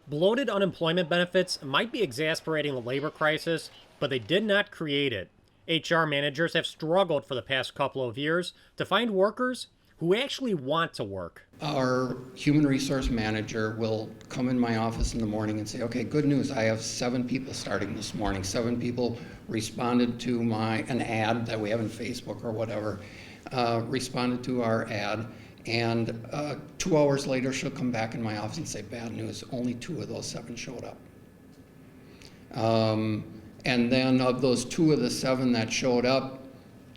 Bloated unemployment benefits might be exasperating the labor crisis, but they did not create it. HR managers have struggled for the past couple of years to find workers who actually want to work. Our human resource manager will come in my office in the morning and say, okay, good news, I have 7 people starting this morning. 7 people responded to an ad that we have in Facebook or whatever, responded to our ad. And 2 hours later, she'll come back in my office and say, bad news, only 2 of those 7 showed up. And then of those 2 of the 7 that showed up,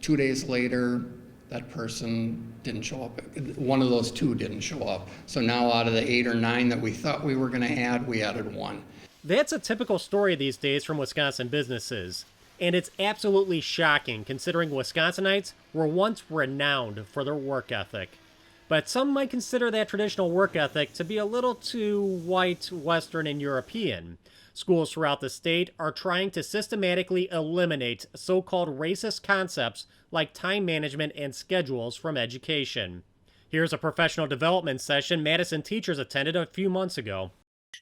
2 days later, that person didn't show up. One of those 2 didn't show up. So now out of the 8 or 9 that we thought we were going to add, we added 1. That's a typical story these days from Wisconsin businesses. And it's absolutely shocking considering Wisconsinites were once renowned for their work ethic. But some might consider that traditional work ethic to be a little too white, Western, and European. Schools throughout the state are trying to systematically eliminate so-called racist concepts like time management and schedules from education. Here's a professional development session Madison teachers attended a few months ago.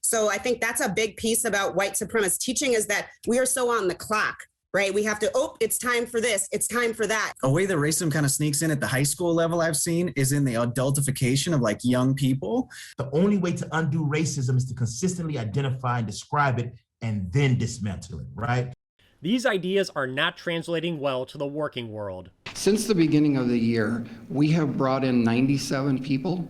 So I think that's a big piece about white supremacist teaching is that we are so on the clock. Right? We have to, it's time for this, it's time for that. A way that racism kind of sneaks in at the high school level I've seen is in the adultification of like young people. The only way to undo racism is to consistently identify and describe it and then dismantle it, right? These ideas are not translating well to the working world. Since the beginning of the year, we have brought in 97 people,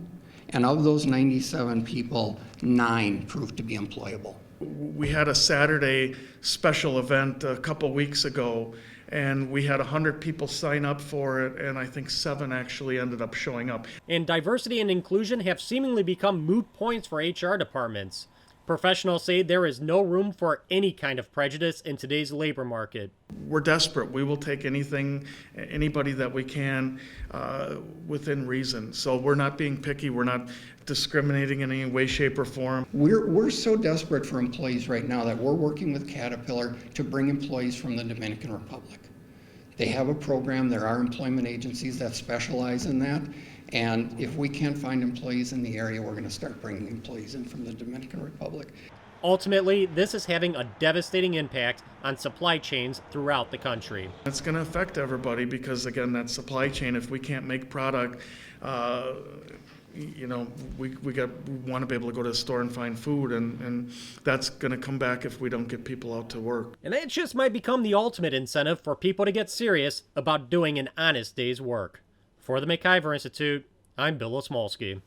and of those 97 people, 9 proved to be employable. We had a Saturday special event a couple weeks ago, and we had 100 people sign up for it, and I think 7 actually ended up showing up. And diversity and inclusion have seemingly become moot points for HR departments. Professionals say there is no room for any kind of prejudice in today's labor market. We're desperate. We will take anything, anybody that we can within reason. So we're not being picky. We're not discriminating in any way, shape, or form. We're so desperate for employees right now that we're working with Caterpillar to bring employees from the Dominican Republic. They have a program. There are employment agencies that specialize in that. And if we can't find employees in the area, we're going to start bringing employees in from the Dominican Republic. Ultimately, this is having a devastating impact on supply chains throughout the country. It's going to affect everybody because, again, that supply chain, if we can't make product, we want to be able to go to the store and find food, and that's going to come back if we don't get people out to work. And that just might become the ultimate incentive for people to get serious about doing an honest day's work. For the McIver Institute, I'm Bill Osmolsky.